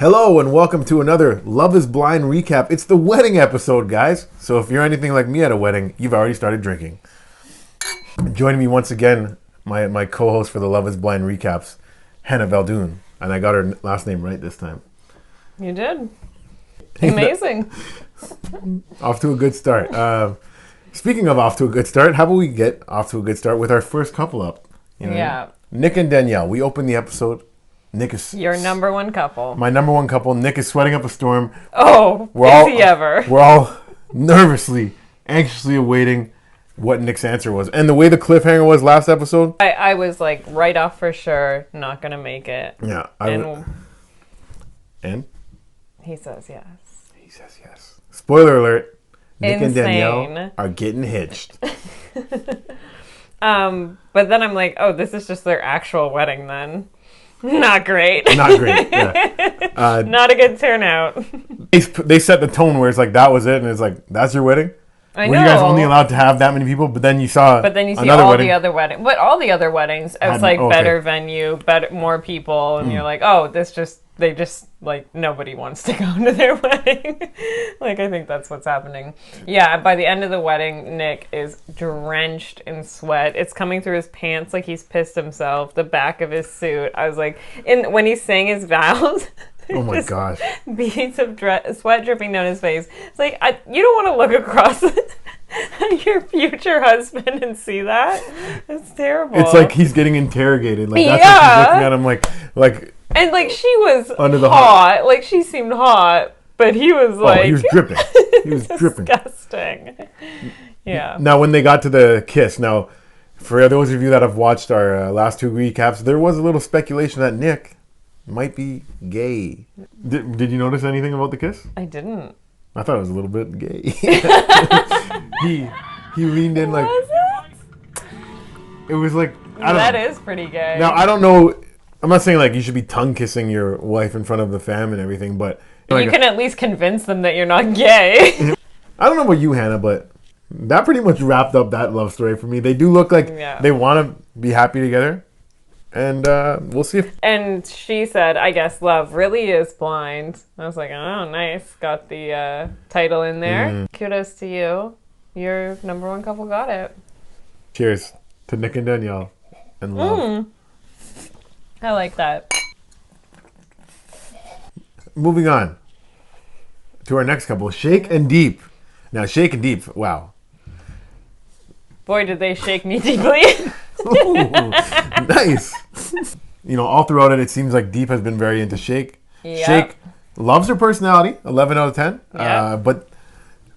Hello and welcome to another Love is Blind recap. It's the wedding episode, guys. So if you're anything like me at a wedding, you've already started drinking. Joining me once again, my co-host for the Love is Blind recaps, Hannah Veldhoen. And I got her last name right this time. You did. Amazing. Off to a good start. Speaking of off to a good start, how about we get off to a good start with our first couple up? Yeah. Nick and Danielle. We open the episode. Nick is your number one couple. My number one couple. Nick is sweating up a storm. Oh, is he ever? We're all nervously, anxiously awaiting what Nick's answer was. And the way the cliffhanger was last episode, I was like, right off for sure, not going to make it. Yeah. And? He says yes. He says yes. Spoiler alert. Nick Insane. and Danielle are getting hitched. But then I'm like, oh, this is just their actual wedding then. Not great. Not great, yeah. Not a good turnout. They set the tone where it's like, that was it, and it's like, that's your wedding? I Were know. you guys only allowed to have that many people? But then you see all wedding. The other wedding. But all the other weddings, it's like better venue, more people, and you're like, oh, they just, like, nobody wants to go to their wedding. Like, I think that's what's happening. Yeah, by the end of the wedding, Nick is drenched in sweat. It's coming through his pants like he's pissed himself, the back of his suit. I was like, when he's saying his vows... Oh my gosh. Beads of sweat dripping down his face. It's like, you don't want to look across at your future husband and see that. It's terrible. It's like he's getting interrogated. Like, that's what she's looking at him like... And, like, she was under the hot. Like, she seemed hot, but he was like... Oh, he was dripping. He was dripping. Disgusting. Yeah. Now, when they got to the kiss, now, for those of you that have watched our last two recaps, there was a little speculation that Nick might be gay. Did you notice anything about the kiss? I didn't. I thought it was a little bit gay. he leaned in like... Was it? It was like... That is pretty gay. Now, I don't know... I'm not saying like you should be tongue kissing your wife in front of the fam and everything, but... You can at least convince them that you're not gay. I don't know about you, Hannah, but that pretty much wrapped up that love story for me. They do look like they want to be happy together. And we'll see if... And she said, I guess love really is blind. I was like, oh, nice. Got the title in there. Kudos to you. Your number one couple got it. Cheers to Nick and Danielle and love. I like that. Moving on to our next couple, Shake and Deep. Now, Shake and Deep, wow. Boy, did they shake me deeply. Ooh, nice. You know, all throughout it seems like Deep has been very into Shake. Yep. Shake loves her personality, 11 out of 10, but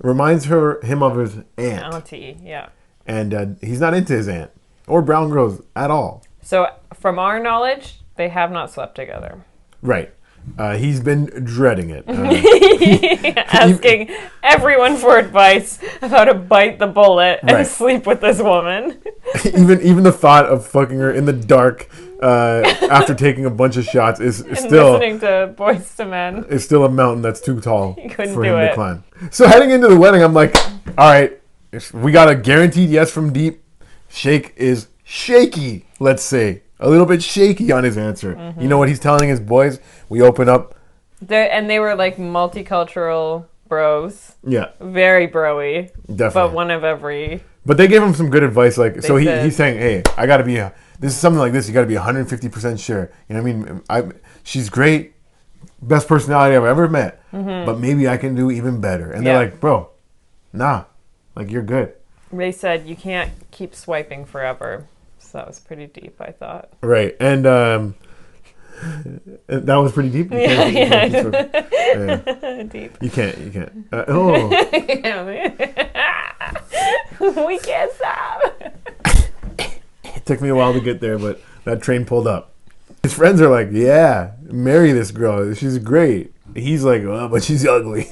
reminds him of his aunt. Auntie, yeah. And he's not into his aunt or brown girls at all. So, from our knowledge, they have not slept together. Right. He's been dreading it. Asking everyone for advice of how to bite the bullet and sleep with this woman. even the thought of fucking her in the dark after taking a bunch of shots is still... listening to Boyz II Men. Is still a mountain that's too tall for him to climb. So heading into the wedding, I'm like, all right, we got a guaranteed yes from Deep. Shake is shaky, let's say. A little bit shaky on his answer. You know what he's telling his boys? We open up. They were like multicultural bros. Yeah. Very bro-y. Definitely. But one of every... But they gave him some good advice. Like, so he's saying, hey, I got to be... this is something like this. You got to be 150% sure. You know what I mean? She's great. Best personality I've ever met. But maybe I can do even better. And they're like, bro, nah. Like, you're good. They said you can't keep swiping forever. So that was pretty deep, I thought. Right. And that was pretty deep? Yeah. Deep. You can't. We can't stop. It took me a while to get there, but that train pulled up. His friends are like, yeah, marry this girl. She's great. He's like, oh, but she's ugly.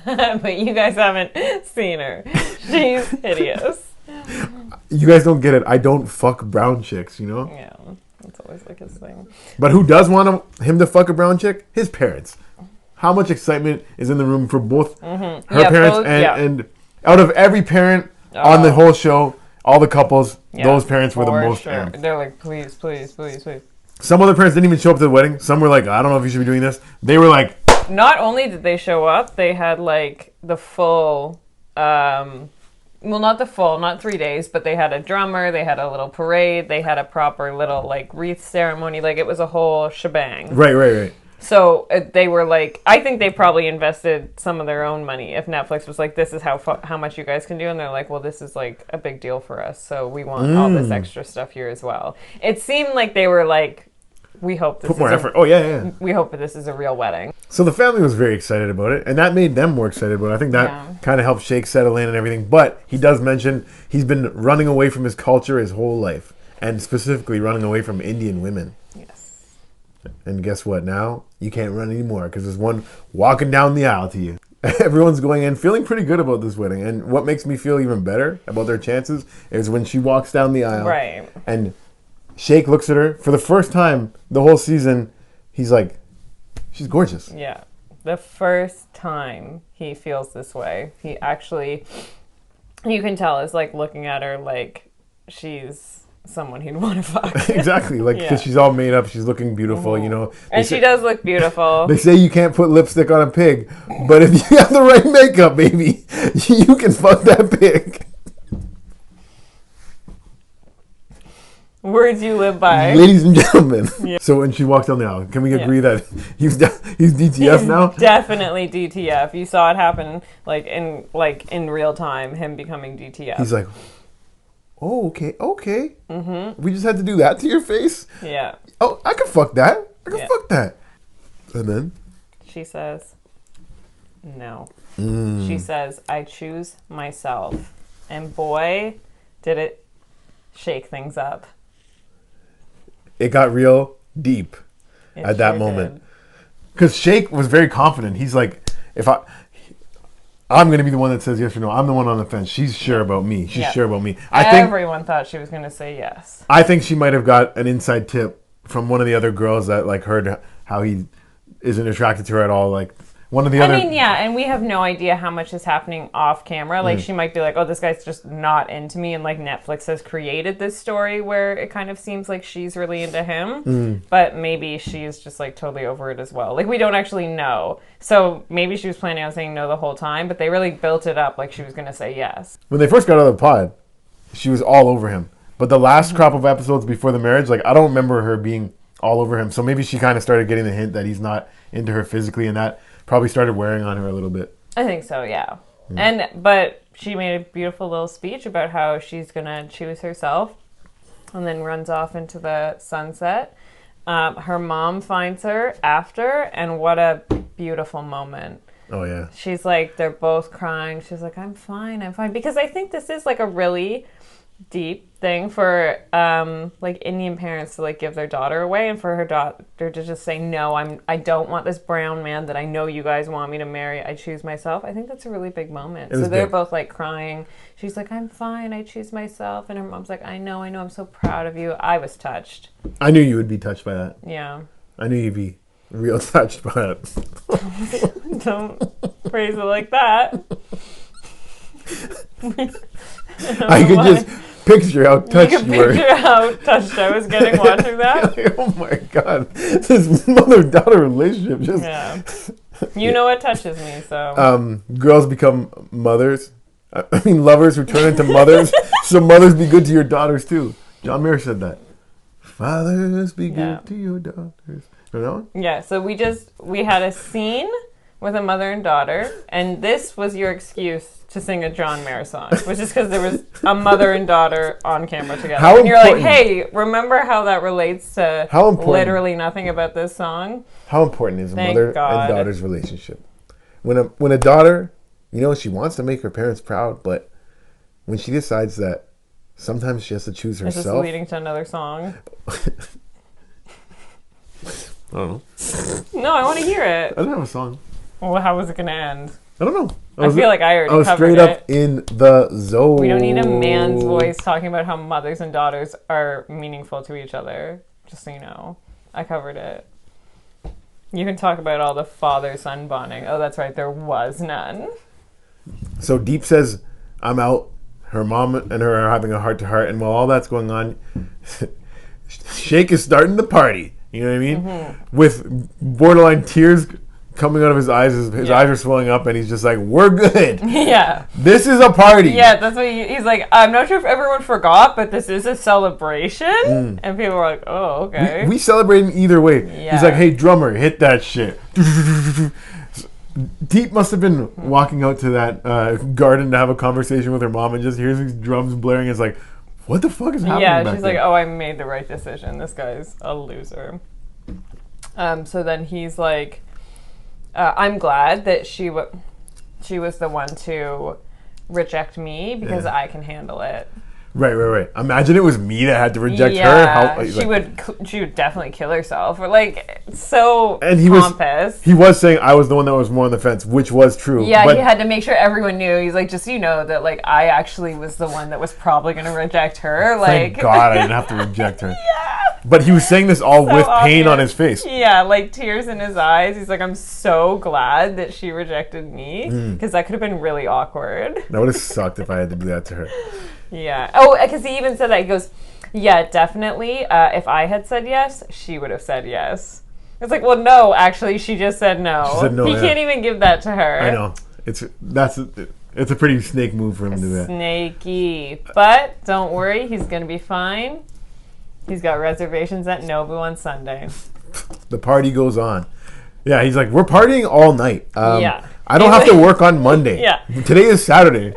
But you guys haven't seen her. She's hideous. You guys don't get it. I don't fuck brown chicks, you know? Yeah, that's always like his thing. But who does want him to fuck a brown chick? His parents. How much excitement is in the room for both her parents and out of every parent on the whole show, all the couples, those parents were the most amped. They're like, please, please, please, please. Some other parents didn't even show up to the wedding. Some were like, I don't know if you should be doing this. They were like... Not only did they show up, they had like the full... not 3 days, but they had a drummer, they had a little parade, they had a proper little like wreath ceremony. Like it was a whole shebang. Right. So they were like, I think they probably invested some of their own money. If Netflix was like, this is how much you guys can do, and they're like, well, this is like a big deal for us, so we want all this extra stuff here as well. It seemed like they were like, we hope this put more effort. Oh yeah. We hope that this is a real wedding. So the family was very excited about it, and that made them more excited about it. I think that kind of helped Shake settle in and everything. But he does mention he's been running away from his culture his whole life, and specifically running away from Indian women. Yes. And guess what? Now you can't run anymore because there's one walking down the aisle to you. Everyone's going in feeling pretty good about this wedding. And what makes me feel even better about their chances is when she walks down the aisle. Right. And Shake looks at her for the first time the whole season. He's like, she's gorgeous. Yeah. The first time he feels this way, he actually, you can tell, is like looking at her like she's someone he'd want to fuck. Exactly. Like, because she's all made up. She's looking beautiful, you know. And she does look beautiful. They say you can't put lipstick on a pig, but if you have the right makeup, baby, you can fuck that pig. Words you live by. Ladies and gentlemen. Yeah. So when she walks down the aisle, can we agree that he's DTF now? Definitely DTF. You saw it happen in real time, him becoming DTF. He's like, oh, okay. Mm-hmm. We just had to do that to your face? Yeah. Oh, I can fuck that. Fuck that. And then? She says, no. She says, I choose myself. And boy, did it shake things up. It got real deep at that moment. Because Shake was very confident. He's like, I'm going to be the one that says yes or no. I'm the one on the fence. She's sure about me. She's sure about me. Everyone thought she was going to say yes. I think she might have got an inside tip from one of the other girls that like heard how he isn't attracted to her at all. Like one of the other. I mean, yeah, and we have no idea how much is happening off camera. Like she might be like, oh, this guy's just not into me. And like Netflix has created this story where it kind of seems like she's really into him. But maybe she's just like totally over it as well. Like we don't actually know. So maybe she was planning on saying no the whole time, but they really built it up like she was going to say yes. When they first got out of the pod, she was all over him. But the last crop of episodes before the marriage, like I don't remember her being all over him. So maybe she kind of started getting the hint that he's not into her physically, and that probably started wearing on her a little bit. I think so, yeah. But she made a beautiful little speech about how she's going to choose herself and then runs off into the sunset. Her mom finds her after, and what a beautiful moment. Oh, yeah. She's like, they're both crying. She's like, I'm fine. Because I think this is like a really deep thing for like Indian parents to like give their daughter away, and for her daughter to just say no, I don't want this brown man that I know you guys want me to marry. I choose myself. I think that's a really big moment. So they're both like crying. She's like, I'm fine, I choose myself, and her mom's like, I know, I'm so proud of you. I was touched. I knew you would be touched by that. Yeah. I knew you'd be real touched by it. Don't phrase it like that. I could just picture how touched you were. Picture how touched I was getting watching that. Oh my god, this mother-daughter relationship just. You know what touches me, so. Girls become mothers. I mean, lovers who turn into mothers. So mothers be good to your daughters too. John Mayer said that. Fathers be good to your daughters. You know? Yeah. So we had a scene with a mother and daughter, and this was your excuse to sing a John Mayer song, which is because there was a mother and daughter on camera together. And you're like, hey, remember how that relates to literally nothing about this song? How important is a mother and daughter's relationship? When a daughter, you know, she wants to make her parents proud, but when she decides that sometimes she has to choose herself. Is this leading to another song? I don't know. No, I want to hear it. I don't have a song. Well, how was it going to end? I don't know. I feel like I already covered it. I was straight up in the zone. We don't need a man's voice talking about how mothers and daughters are meaningful to each other. Just so you know. I covered it. You can talk about all the father-son bonding. Oh, that's right. There was none. So Deep says, I'm out. Her mom and her are having a heart-to-heart. And while all that's going on, Shake is starting the party. You know what I mean? With borderline tears coming out of his eyes. His eyes are swelling up, and he's just like, we're good. Yeah. This is a party. Yeah, that's what he's like, I'm not sure if everyone forgot, but this is a celebration. And people were like, oh, okay. We celebrating either way. Yeah. He's like, hey, drummer, hit that shit. Deep must have been walking out to that garden to have a conversation with her mom and just hears these drums blaring. It's like, what the fuck is happening Yeah, back she's there? like, oh, I made the right decision. This guy's a loser. So then he's like, I'm glad that she was the one to reject me because I can handle it. Right. Imagine it was me that had to reject her. She would definitely kill herself. Or like, so and pompous. He was saying I was the one that was more on the fence, which was true. Yeah, but he had to make sure everyone knew. He's like, just so you know that like I actually was the one that was probably going to reject her. Like, thank God I didn't have to reject her. Yeah. But he was saying this all So with obvious. pain on his face. Yeah, like tears in his eyes. He's like, I'm so glad that she rejected me because that could have been really awkward. That would have sucked if I had to do that to her. Yeah. Oh, because he even said that. He goes, yeah, definitely. If I had said yes, she would have said yes. It's like, well, no, actually, she just said no. She said no, he can't even give that to her. I know. It's a pretty snake move for him to do that. Snaky. But don't worry, he's going to be fine. He's got reservations at Nobu on Sunday. The party goes on. Yeah, he's like, we're partying all night. Yeah. I don't have to work on Monday. Yeah. Today is Saturday.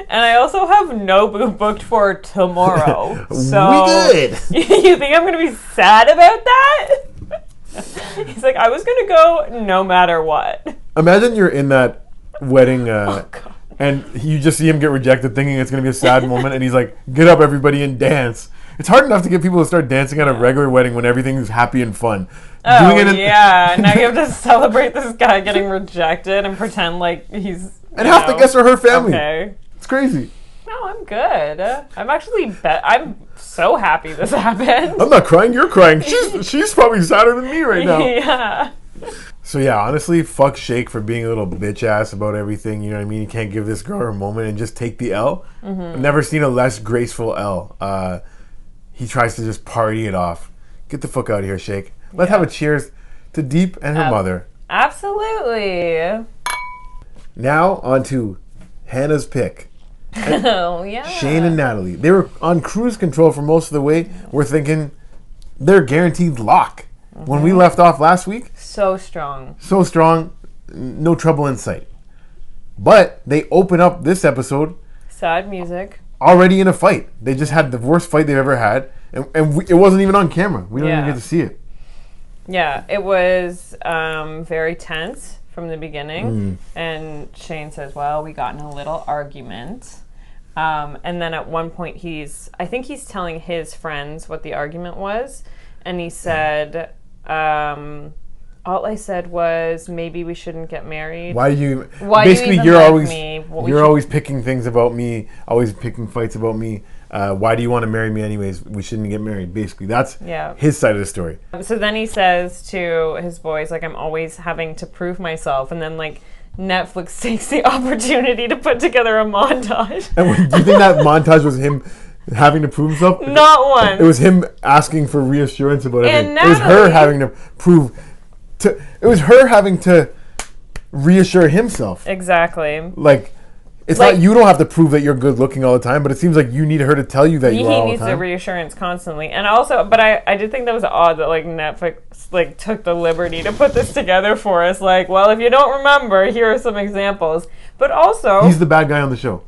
And I also have Nobu booked for tomorrow. So we good. You think I'm going to be sad about that? He's like, I was going to go no matter what. Imagine you're in that wedding Oh, God. and you just see him get rejected thinking it's going to be a sad moment. And he's like, get up, everybody, and dance. It's hard enough to get people to start dancing at a regular wedding when everything's happy and fun. Oh, yeah. Now you have to celebrate this guy getting rejected and pretend like he's... And half the guests are her family. Okay. It's crazy. No, I'm good. I'm actually... I'm so happy this happened. I'm not crying, you're crying. She's probably sadder than me right now. Yeah. So yeah, honestly, fuck Shake for being a little bitch ass about everything. You know what I mean? You can't give this girl her moment and just take the L. I've never seen a less graceful L. He tries to just party it off. Get the fuck out of here, Shake. Let's have a cheers to Deep and her mother. Absolutely. Now on to Hannah's pick. Oh, yeah. Shane and Natalie. They were on cruise control for most of the way. We're thinking they're guaranteed lock. When we left off last week, So strong. so strong, no trouble in sight. But they open up this episode Sad music. already in a fight. They just had the worst fight they've ever had. And it wasn't even on camera. We don't even get to see it. Yeah, it was very tense from the beginning. And Shane says, well, we got in a little argument. And then at one point I think he's telling his friends what the argument was. And he said, all I said was, maybe we shouldn't get married. Why do you even you're like always me? you're always picking things about me, always picking fights about me. Why do you want to marry me anyways? We shouldn't get married. Basically, that's his side of the story. So then he says to his boys, like, I'm always having to prove myself. And then, like, Netflix takes the opportunity to put together a montage. And do you think that montage was him having to prove himself? Not once. It was him asking for reassurance about everything. And It was her having to prove it was her having to reassure himself. Exactly. Like, it's Like- not, you don't have to prove that you're good looking all the time, but it seems like you need her to tell you that you are all He the needs the time. reassurance constantly. And also, but I did think that was odd that, like, Netflix, like, took the liberty to put this together for us. Like, well, if you don't remember, here are some examples. But also... He's the bad guy on the show.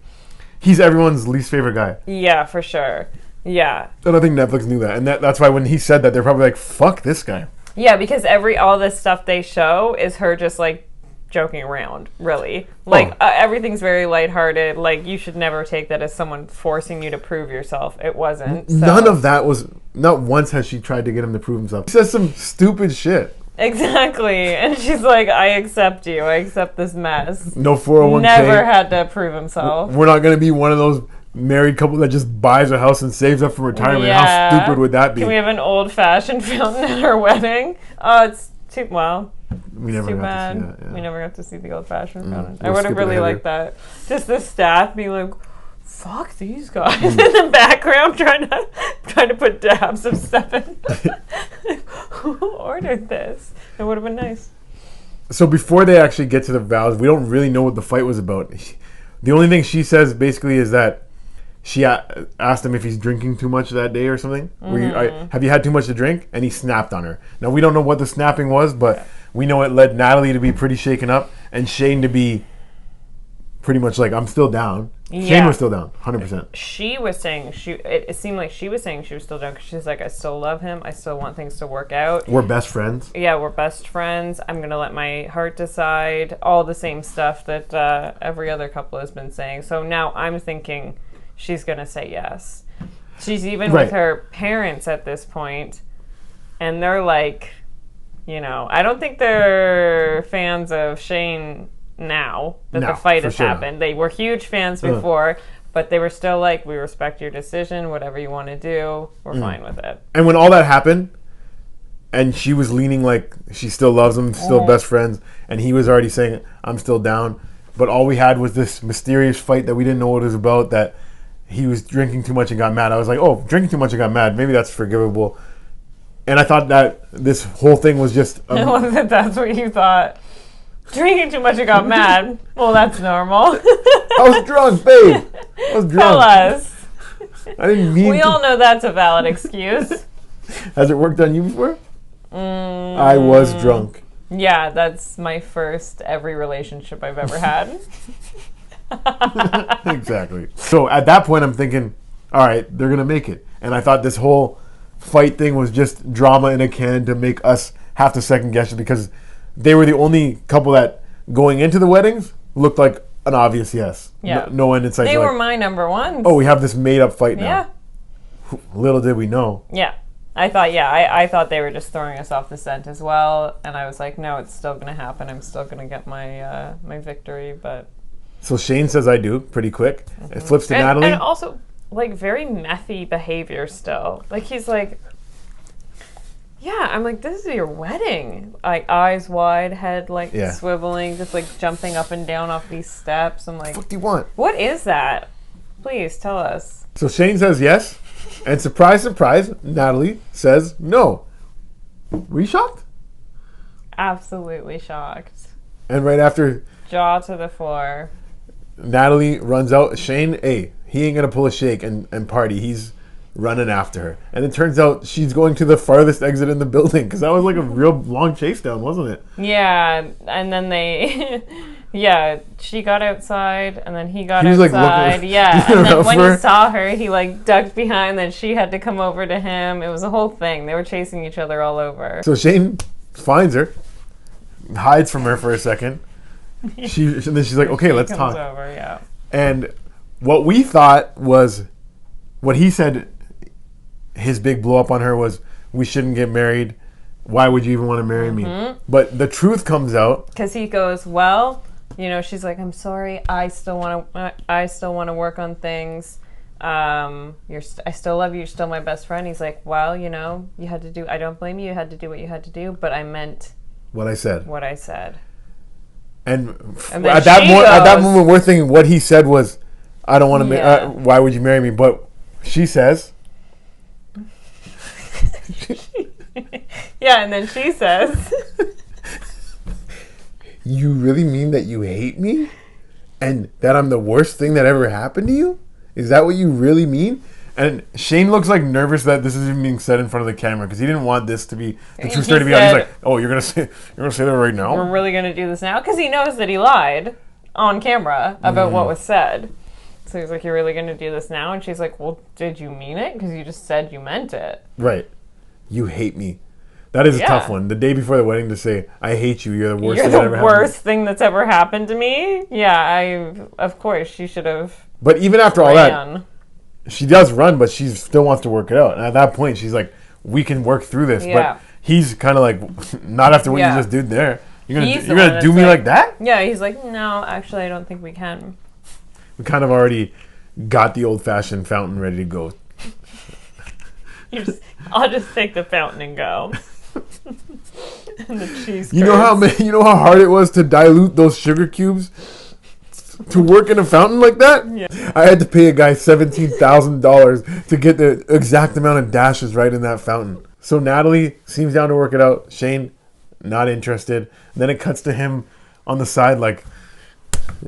He's everyone's least favorite guy. Yeah, for sure. Yeah. And I think Netflix knew that. And that's why when he said that, they're probably like, fuck this guy. Yeah, because all this stuff they show is her just, like, joking around, really. Like, everything's very lighthearted. Like, you should never take that as someone forcing you to prove yourself. It wasn't. So. None of that was... Not once has she tried to get him to prove himself. He says some stupid shit. Exactly. And she's like, I accept you. I accept this mess. No 401k. Never had to prove himself. We're not going to be one of those married couple that just buys a house and saves up for retirement. Yeah. How stupid would that be? Can we have an old-fashioned fountain at our wedding? Oh, it's too... Well... We never Too got bad. to see that. Yeah. We never got to see the old-fashioned fountain. I we'll would have skip really ahead liked that. Just the staff being like, fuck these guys in the background trying to put dabs of 7. Who ordered this? It would have been nice. So before they actually get to the vows, we don't really know what the fight was about. The only thing she says basically is that she asked him if he's drinking too much that day or something. Have you had too much to drink? And he snapped on her. Now, we don't know what the snapping was, but we know it led Natalie to be pretty shaken up and Shane to be pretty much like, I'm still down. Yeah. Shane was still down, 100%. She was saying, it seemed like she was saying she was still down because she's like, I still love him. I still want things to work out. We're best friends. Yeah, we're best friends. I'm going to let my heart decide. All the same stuff that every other couple has been saying. So now I'm thinking she's going to say yes. She's even with her parents at this point, and they're like, I don't think they're fans of Shane now that the fight has happened. They were huge fans before, but they were still like, we respect your decision, whatever you want to do, we're fine with it. And when all that happened, and she was leaning like she still loves him, still best friends, and he was already saying, I'm still down, but all we had was this mysterious fight that we didn't know what it was about, that he was drinking too much and got mad. I was like, oh, drinking too much and got mad, maybe that's forgivable. And I thought that this whole thing was just... That's what you thought. Drinking too much and got mad. Well, that's normal. I was drunk, babe. I was drunk. Tell us. I didn't mean We all know that's a valid excuse. Has it worked on you before? I was drunk. Yeah, that's my first every relationship I've ever had. Exactly. So at that point, I'm thinking, all right, they're going to make it. And I thought this whole fight thing was just drama in a can to make us have to second guess it, because they were the only couple that going into the weddings looked like an obvious yes. Yeah. No one inside. They were my number ones. Oh, we have this made up fight now. Yeah. Little did we know. Yeah. I thought they were just throwing us off the scent as well. And I was like, no, it's still going to happen. I'm still going to get my my victory. But so Shane says I do pretty quick. It flips to Natalie. And also, like, very methy behavior still. Like, he's like... Yeah, I'm like, this is your wedding. Like, eyes wide, head, like, swiveling, just, like, jumping up and down off these steps. I'm like... What do you want? What is that? Please, tell us. So Shane says yes, and surprise, surprise, Natalie says no. Were you shocked? Absolutely shocked. And right after... Jaw to the floor. Natalie runs out. Shane, he ain't going to pull a shake and party. He's... running after her, and it turns out she's going to the farthest exit in the building, because that was like a real long chase down, wasn't it? Yeah, and then she got outside, and then he got outside. Like, yeah, and then when he saw her, he like ducked behind, then she had to come over to him. It was a whole thing. They were chasing each other all over. So Shane finds her, hides from her for a second. And then she's like, okay, let's talk. Over, yeah. And what we thought was, what he said, his big blow up on her was, we shouldn't get married. Why would you even want to marry me? But the truth comes out. Because he goes, well, she's like, I'm sorry. I still want to work on things. I still love you. You're still my best friend. He's like, well, you had to do, I don't blame you. You had to do what you had to do, but I meant what I said. And at that moment, we're thinking what he said was, I don't want to, why would you marry me? But she says, yeah, and then she says, you really mean that you hate me? And that I'm the worst thing that ever happened to you? Is that what you really mean? And Shane looks like nervous that this is even being said in front of the camera, because he didn't want this to be the true story to be out. He's like, oh, you're gonna say that right now? We're really gonna do this now? Because he knows that he lied on camera about what was said. So he's like, you're really going to do this now? And she's like, well, did you mean it? Because you just said you meant it. Right. You hate me. That is a tough one. The day before the wedding to say, I hate you. You're the worst thing that ever happened. You're the worst thing that's ever happened to me? Yeah, of course, she should have. But even after all that, she does run, but she still wants to work it out. And at that point, she's like, we can work through this. Yeah. But he's kind of like, not after what you just did there. You're gonna do me like that? Yeah, he's like, no, actually, I don't think we can. We kind of already got the old-fashioned fountain ready to go. I'll just take the fountain and go. And the cheese curds. You know how hard it was to dilute those sugar cubes to work in a fountain like that? Yeah. I had to pay a guy $17,000 to get the exact amount of dashes right in that fountain. So Natalie seems down to work it out. Shane, not interested. And then it cuts to him on the side, like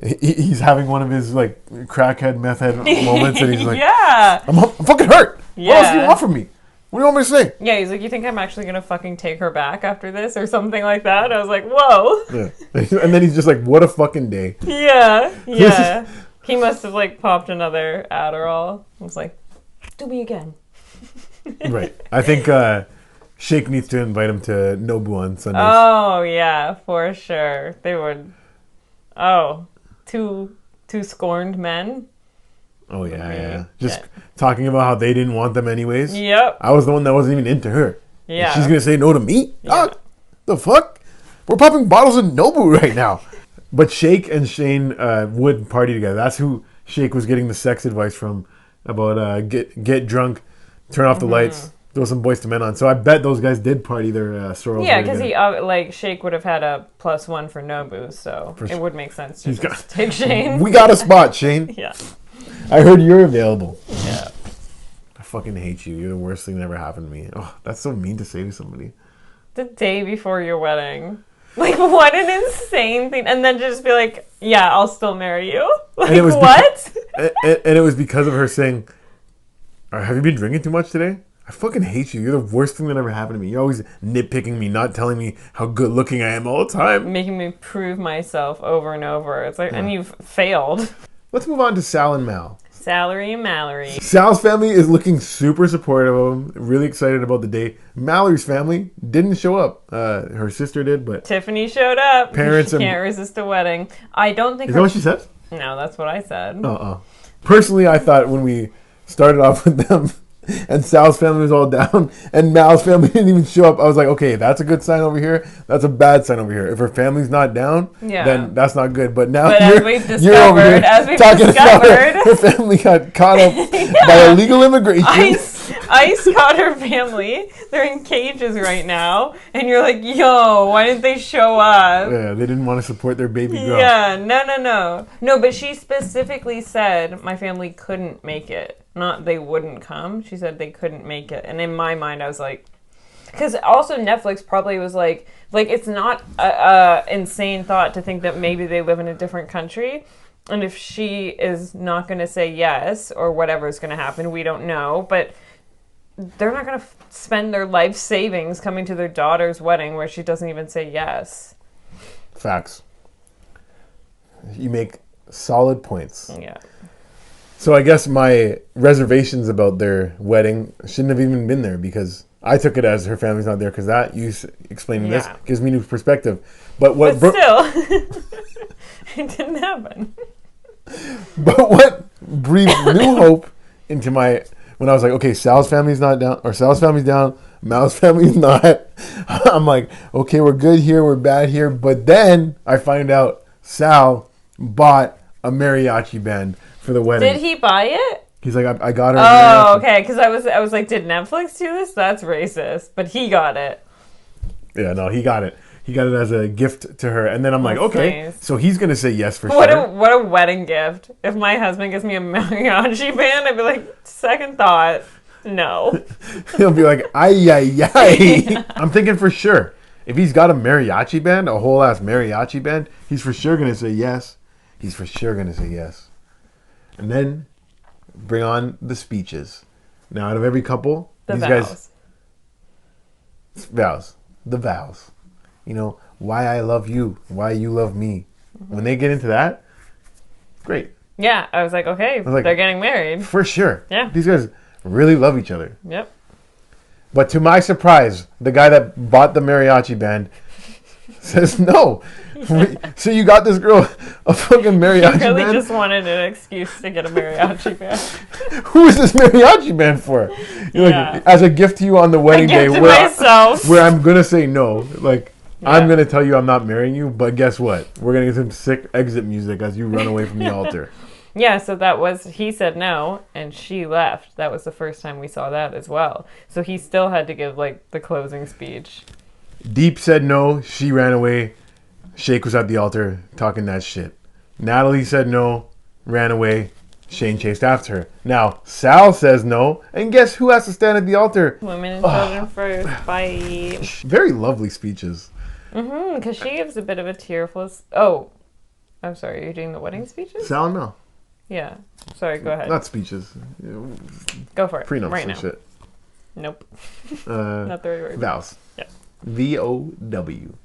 he's having one of his like crackhead, meth head moments, and he's like, yeah, I'm fucking hurt. Yeah. What else do you want from me? What do you want me to say? Yeah, he's like, you think I'm actually going to fucking take her back after this or something like that? I was like, whoa. Yeah. And then he's just like, what a fucking day. Yeah. He must have like popped another Adderall. I was like, do me again. Right. I think Shake needs to invite him to Nobu on Sundays. Oh, yeah, for sure. They would. Oh, two scorned men. Oh, yeah. Just talking about how they didn't want them anyways. Yep. I was the one that wasn't even into her. Yeah. And she's going to say no to me? Yeah. The fuck? We're popping bottles of Nobu right now. But Shake and Shane would party together. That's who Shake was getting the sex advice from about get drunk, turn off the lights, throw some Boys to Men on. So I bet those guys did party their sorors. Yeah, because he like Shake would have had a +1 for Nobu, so it would make sense to just take Shane. We got a spot, Shane. Yeah. I heard you're available. Yeah. I fucking hate you. You're the worst thing that ever happened to me. Oh, that's so mean to say to somebody. The day before your wedding. Like, what an insane thing. And then just be like, yeah, I'll still marry you. Like, and what? And it was because of her saying, have you been drinking too much today? I fucking hate you. You're the worst thing that ever happened to me. You're always nitpicking me, not telling me how good looking I am all the time. Making me prove myself over and over. It's like, and you've failed. Let's move on to Sal and Mal. Salary and Mallory. Sal's family is looking super supportive of him, really excited about the day. Mallory's family didn't show up. Her sister did, but Tiffany showed up. Parents can't resist a wedding. I don't think. Is that what she said? No, that's what I said. Personally, I thought when we started off with them, and Sal's family was all down, and Mal's family didn't even show up, I was like, okay, that's a good sign over here. That's a bad sign over here. If her family's not down, then that's not good. But now as we've discovered, her family got caught up by illegal immigration. Ice caught her family. They're in cages right now. And you're like, yo, why didn't they show up? Yeah, they didn't want to support their baby girl. Yeah, no. No, but she specifically said my family couldn't make it. Not they wouldn't come. She said they couldn't make it. And in my mind, I was like... Because also Netflix probably was like it's not a insane thought to think that maybe they live in a different country. And if she is not going to say yes, or whatever's going to happen, we don't know. But they're not going to spend their life savings coming to their daughter's wedding where she doesn't even say yes. Facts. You make solid points. Yeah. So I guess my reservations about their wedding shouldn't have even been there because I took it as her family's not there because that, you explaining this, gives me new perspective. But still, it didn't happen. But what breathed new hope into my... When I was like, okay, Sal's family's not down, or Sal's family's down, Mal's family's not. I'm like, okay, we're good here, we're bad here. But then I find out Sal bought a mariachi band for the wedding. Did he buy it? He's like, I got her. Oh, okay. Because I was like, did Netflix do this? That's racist. But he got it. Yeah, no, he got it. He got it as a gift to her. And then I'm like, okay, nice. So he's going to say yes for sure. What a wedding gift. If my husband gives me a mariachi band, I'd be like, second thought, no. He'll be like, ay, ay, ay. I'm thinking for sure. If he's got a mariachi band, a whole ass mariachi band, he's for sure going to say yes. He's for sure going to say yes. And then bring on the speeches. Now, out of every couple, these vows. The vows. You know, why I love you, why you love me. When they get into that, great. Yeah, I was like, okay, they're getting married. For sure. Yeah. These guys really love each other. Yep. But to my surprise, the guy that bought the mariachi band says no. So you got this girl a fucking mariachi band? He really just wanted an excuse to get a mariachi band. Who is this mariachi band for? You're like, as a gift to you on the wedding day, where I'm going to say no. Like, I'm going to tell you I'm not marrying you, but guess what? We're going to get some sick exit music as you run away from the altar. Yeah, so he said no, and she left. That was the first time we saw that as well. So he still had to give, like, the closing speech. Deep said no. She ran away. Shake was at the altar talking that shit. Natalie said no, ran away. Shane chased after her. Now, Sal says no, and guess who has to stand at the altar? Women and children first. Bye. Very lovely speeches. Because she gives a bit of a tearful... Oh, I'm sorry. Are you doing the wedding speeches? Sal, no. Yeah. Sorry, go ahead. Not speeches. Go for it. Prenups right and now. shit. Nope. Not the right word. Vows. Yeah. VOWS.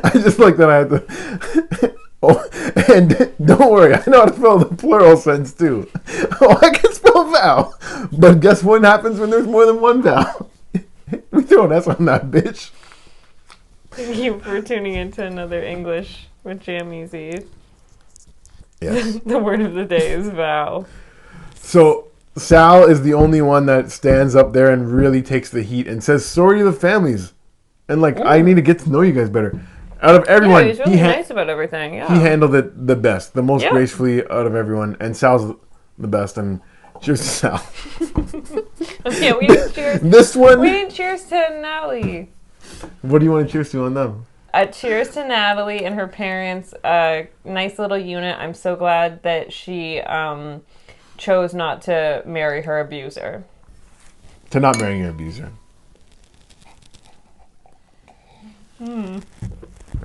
I just like that I had to... Oh, and don't worry, I know how to spell the plural sense too. Oh, I can spell vow. But guess what happens when there's more than one vow? We throw an S on that bitch. Thank you for tuning into another English with JamEasy. Yes. The word of the day is vow. So Sal is the only one that stands up there and really takes the heat and says sorry to the families. And like, I need to get to know you guys better. Out of everyone, he's really nice about everything. Yeah. He handled it the best, the most gracefully out of everyone. And Sal's the best. And cheers to Sal. Yeah, we didn't cheers. This one. We didn't cheers to Natalie. What do you want to cheers to on them? Cheers to Natalie and her parents. Nice little unit. I'm so glad that she chose not to marry her abuser. To not marrying your abuser.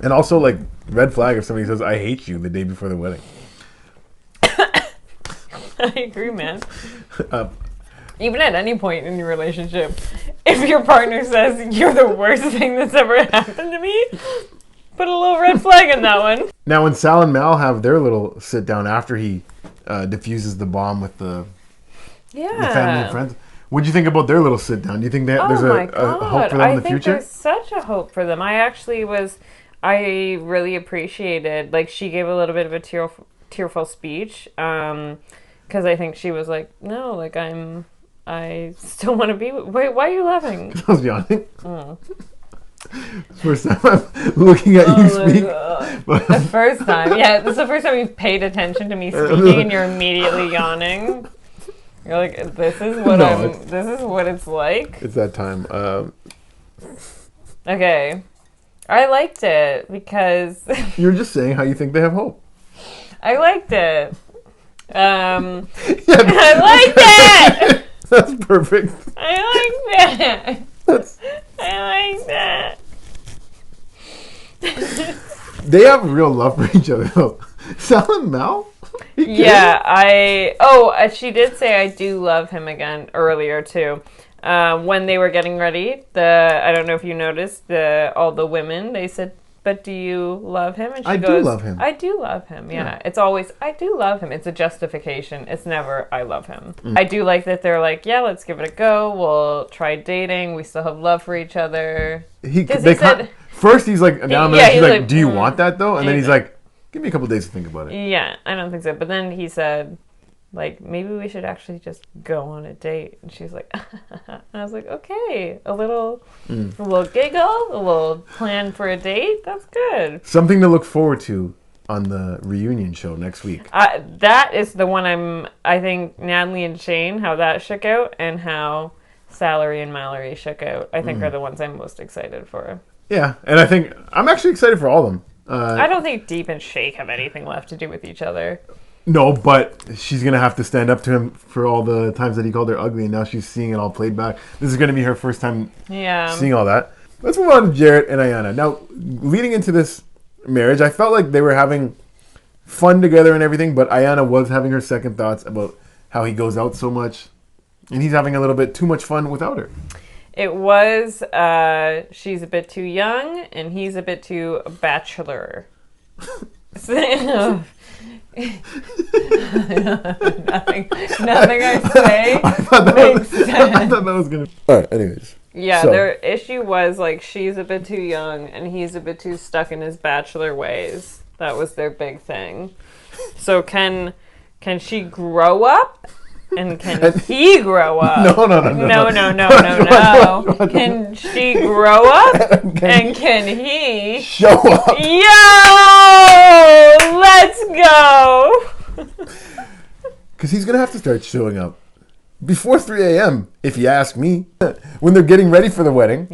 And also, like, red flag if somebody says, I hate you the day before the wedding. I agree, man. Even at any point in your relationship, if your partner says, you're the worst thing that's ever happened to me, put a little red flag in that one. Now, when Sal and Mal have their little sit-down after he diffuses the bomb with the family and friends, what do you think about their little sit-down? Do you think that there's a hope for them in the future? I think there's such a hope for them. I really appreciated, like, she gave a little bit of a tearful speech, because I think she was like, no, like, I still want to be wait, why are you laughing? I was yawning. First time I'm looking at you speak. The first time. Yeah, this is the first time you've paid attention to me speaking and you're immediately yawning. You're like, this is what it's like. It's that time. Okay. I liked it because you're just saying how you think they have hope. I liked it. I liked it. That's perfect. I like that. I like that. They have real love for each other, though. Sal and Mal? Yeah, she did say I do love him again earlier, too. When they were getting ready, I don't know if you noticed, all the women, they said, but do you love him? And she goes, do love him. I do love him, yeah. It's always, I do love him. It's a justification. It's never, I love him. I do like that they're like, yeah, let's give it a go. We'll try dating. We still have love for each other. First he's like, now she's like, do you want that, though? And then he's like, give me a couple days to think about it. Yeah, I don't think so. But then he said, like, maybe we should actually just go on a date. And she's like, and I was like, okay, a little giggle, a little plan for a date. That's good. Something to look forward to on the reunion show next week. That is the one I think Natalie and Shane, how that shook out, and how Salary and Mallory shook out, I think are the ones I'm most excited for. Yeah, and I think I'm actually excited for all of them. I don't think Deep and Shake have anything left to do with each other. No, but she's going to have to stand up to him for all the times that he called her ugly, and now she's seeing it all played back. This is going to be her first time seeing all that. Let's move on to Jarrett and Ayanna. Now, leading into this marriage, I felt like they were having fun together and everything, but Ayanna was having her second thoughts about how he goes out so much, and he's having a little bit too much fun without her. It was, she's a bit too young, and he's a bit too bachelor. nothing I say makes sense. I thought that was going to... All right, anyways. Yeah, their issue was, like, she's a bit too young, and he's a bit too stuck in his bachelor ways. That was their big thing. So can she grow up? And can he grow up? No. Can she grow up? And can he show up? Yo! Let's go! Because he's going to have to start showing up before 3 a.m., if you ask me. When they're getting ready for the wedding,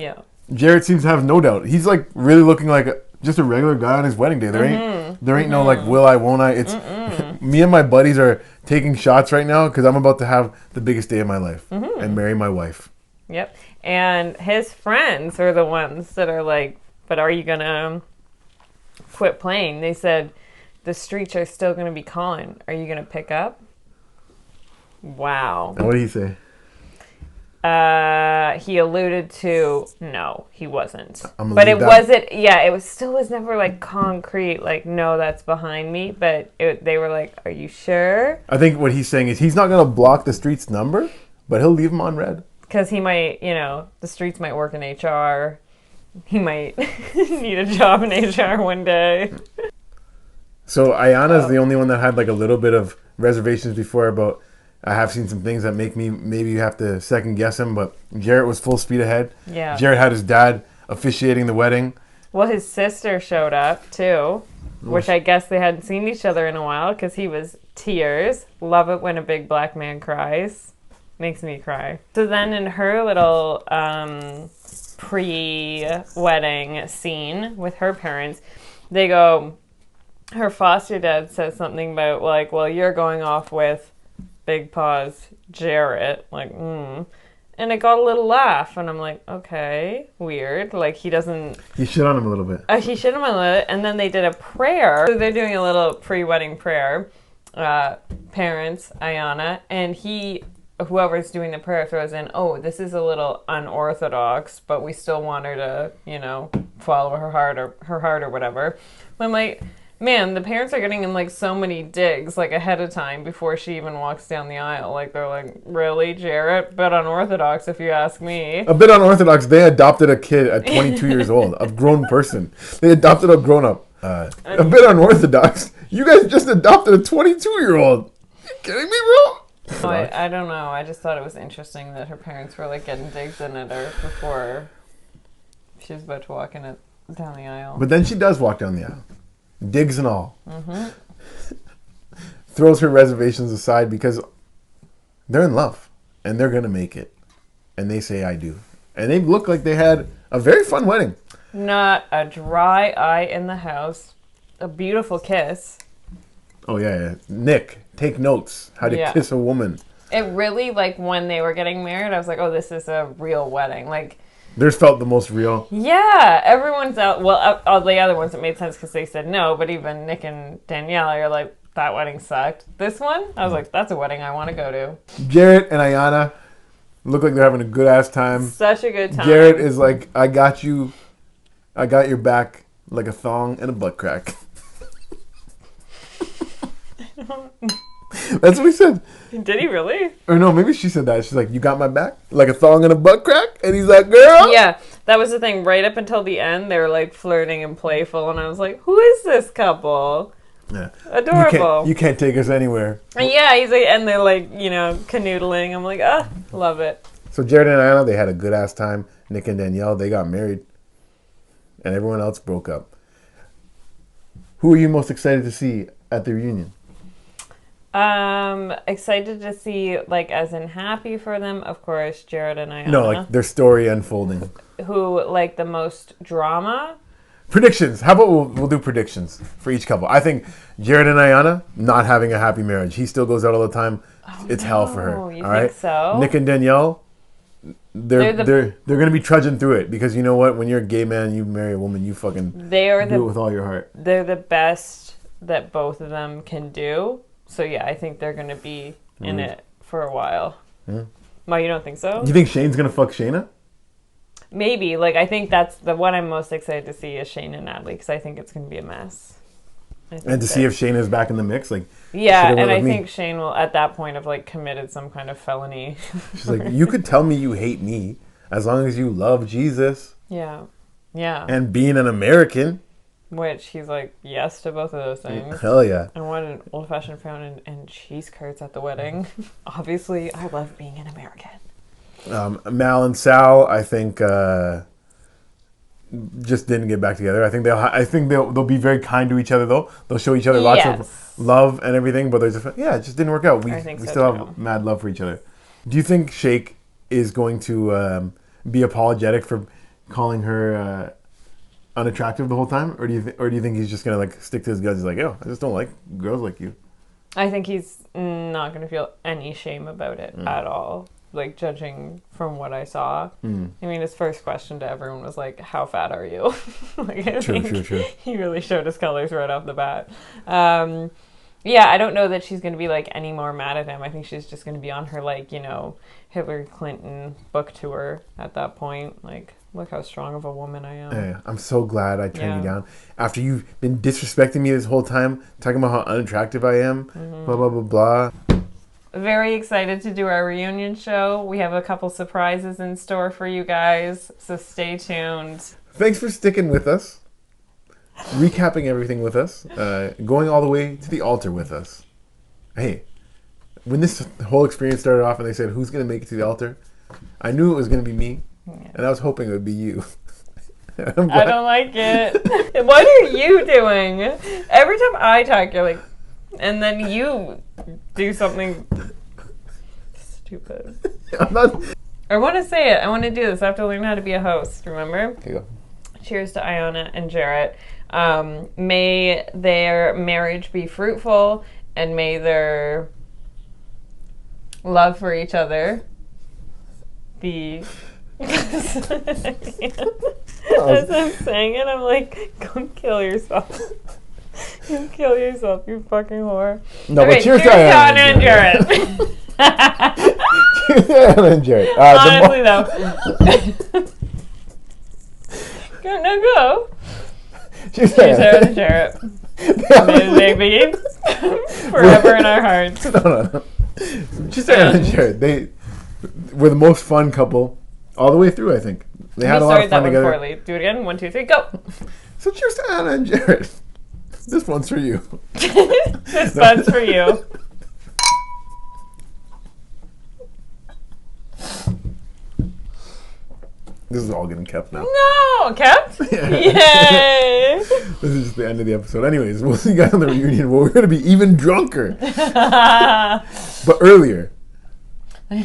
Jared seems to have no doubt. He's like really looking like just a regular guy on his wedding day. There ain't no like will I, won't I. It's me and my buddies are taking shots right now because I'm about to have the biggest day of my life and marry my wife. Yep. And his friends are the ones that are like, but are you gonna quit playing? They said the streets are still gonna be calling. Are you gonna pick up? Wow. And what did he say? He alluded to no, he wasn't. But it wasn't. Yeah, it was never like concrete. Like no, that's behind me. But they were like, "Are you sure?" I think what he's saying is he's not gonna block the street's number, but he'll leave him on red because he might. The streets might work in HR. He might need a job in HR one day. So Ayanna's the only one that had like a little bit of reservations before about. I have seen some things that make me maybe have to second guess him, but Jarrett was full speed ahead. Yeah. Jarrett had his dad officiating the wedding. Well, his sister showed up too, which I guess they hadn't seen each other in a while because he was tears. Love it when a big black man cries. Makes me cry. So then in her little pre-wedding scene with her parents, they go, her foster dad says something about like, well, you're going off with big pause, Jarrett, like, and it got a little laugh, and I'm like, okay, weird, like, he shit on him a little bit. He shit on him a little, and then they did a prayer, so they're doing a little pre-wedding prayer, parents, Ayanna, and whoever's doing the prayer throws in, oh, this is a little unorthodox, but we still want her to, follow her heart or whatever. I'm like, man, the parents are getting in like so many digs like ahead of time before she even walks down the aisle. Like they're like, really, Jarrett? Bit unorthodox if you ask me. A bit unorthodox. They adopted a kid at 22 years old, a grown person. They adopted a grown up. A bit unorthodox. You guys just adopted a 22-year-old. You kidding me, bro? I don't know. I just thought it was interesting that her parents were like getting digs in at her before she was about to walk down the aisle. But then she does walk down the aisle. Digs and all. Throws her reservations aside because they're in love and they're going to make it. And they say, I do. And they look like they had a very fun wedding. Not a dry eye in the house. A beautiful kiss. Oh, yeah. Nick, take notes. How to kiss a woman. It really, like, when they were getting married, I was like, oh, this is a real wedding. Like, theirs felt the most real. Yeah, everyone's out. Well, all the other ones, it made sense because they said no, but even Nick and Danielle are like, that wedding sucked. This one, I was like, that's a wedding I want to go to. Jarrett and Ayanna look like they're having a good-ass time. Such a good time. Jarrett is like, I got you. I got your back like a thong and a butt crack. That's what he said. Did he really? Or no, maybe she said that. She's like, you got my back? Like a thong and a butt crack? And he's like, girl? Yeah, that was the thing. Right up until the end, they were like flirting and playful. And I was like, who is this couple? Yeah. Adorable. You can't take us anywhere. And yeah, he's like, and they're like, canoodling. I'm like, love it. So Jared and Ayanna, they had a good ass time. Nick and Danielle, they got married. And everyone else broke up. Who are you most excited to see at the reunion? Excited to see, like, as in happy for them, of course, Jared and Ayanna. No, like their story unfolding. Who, like, the most drama? Predictions. How about we'll do predictions for each couple? I think Jared and Ayanna, not having a happy marriage. He still goes out all the time. It's hell for her. You think so? Nick and Danielle, they're going to be trudging through it because you know what? When you're a gay man, you marry a woman, you fucking do it with all your heart. They're the best that both of them can do. So, yeah, I think they're going to be in it for a while. Why, you don't think so? You think Shane's going to fuck Shayna? Maybe. Like, I think that's the one I'm most excited to see is Shane and Natalie because I think it's going to be a mess. And to see if Shane is back in the mix? Yeah, and I think Shane will, at that point, have, like, committed some kind of felony. She's like, you could tell me you hate me as long as you love Jesus. Yeah. Yeah. And being an American. Which he's like, yes to both of those things. Hell yeah. I want an old-fashioned fountain and cheese curds at the wedding. Obviously, I love being an American. Mal and Sal, I think, just didn't get back together. I think they'll be very kind to each other though. They'll show each other lots of love and everything, but it just didn't work out. We still have mad love for each other. Do you think Shake is going to be apologetic for calling her unattractive the whole time, or do you think he's just gonna like stick to his guns? He's like, oh, I just don't like girls like you. I think he's not gonna feel any shame about it at all. Like, judging from what I saw. I mean, his first question to everyone was like, how fat are you? Like, I think True. He really showed his colors right off the bat. Yeah, I don't know that she's going to be, like, any more mad at him. I think she's just going to be on her, like, Hillary Clinton book tour at that point. Like, look how strong of a woman I am. Yeah, I'm so glad I turned you down. After you've been disrespecting me this whole time, talking about how unattractive I am, blah, blah, blah, blah. Very excited to do our reunion show. We have a couple surprises in store for you guys, so stay tuned. Thanks for sticking with us, recapping everything with us, going all the way to the altar with us. Hey, when this whole experience started off and they said, who's going to make it to the altar? I knew it was going to be me, and I was hoping it would be you. I don't like it. What are you doing? Every time I talk, you're like, and then you do something stupid. I'm not... I want to say it. I want to do this. I have to learn how to be a host, remember? Here you go. Cheers to Ayanna and Jarrett. May their marriage be fruitful, and may their love for each other be... As I'm saying it, I'm like, go kill yourself. You kill yourself, you fucking whore. No, okay, but cheers to Ayanna and Jarrett. Cheers to Ayanna and Jarrett. Honestly, though. Go. Cheers to Ayanna and Jarrett. May they be forever in our hearts. No. Cheers to Ayanna and Jarrett. They were the most fun couple all the way through, I think. They had a lot of fun together. Poorly. Do it again. 1, 2, 3, go. So cheers to Ayanna and Jarrett. This one's for you. This one's for you. This is all getting kept now. No, kept? Yeah. Yay! This is just the end of the episode. Anyways, we'll see you guys on the reunion where we're going to be even drunker. But earlier. We'll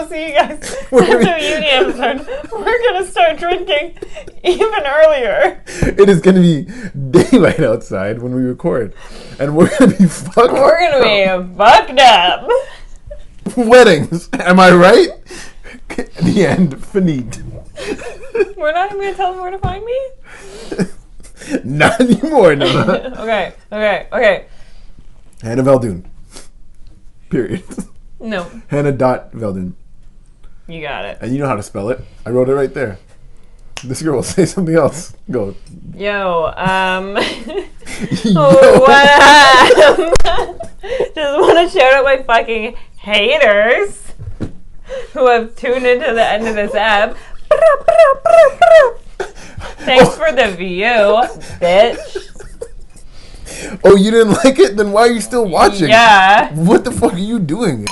see you guys in the reunion episode. We're going to start drinking even earlier. It is going to be daylight outside when we record. And we're going to be fucked up. We're going to be fucked up. Weddings. Am I right? The end. Finite. We're not even going to tell them where to find me? Not anymore, no. Okay. Hannah Veldhoen. Period. No. Hannah.Veldhoen. You got it. And you know how to spell it. I wrote it right there. This girl will say something else. Go. Yo, just want to shout out my fucking haters who have tuned into the end of this app. Thanks for the view, bitch. Oh, you didn't like it? Then why are you still watching? Yeah. What the fuck are you doing?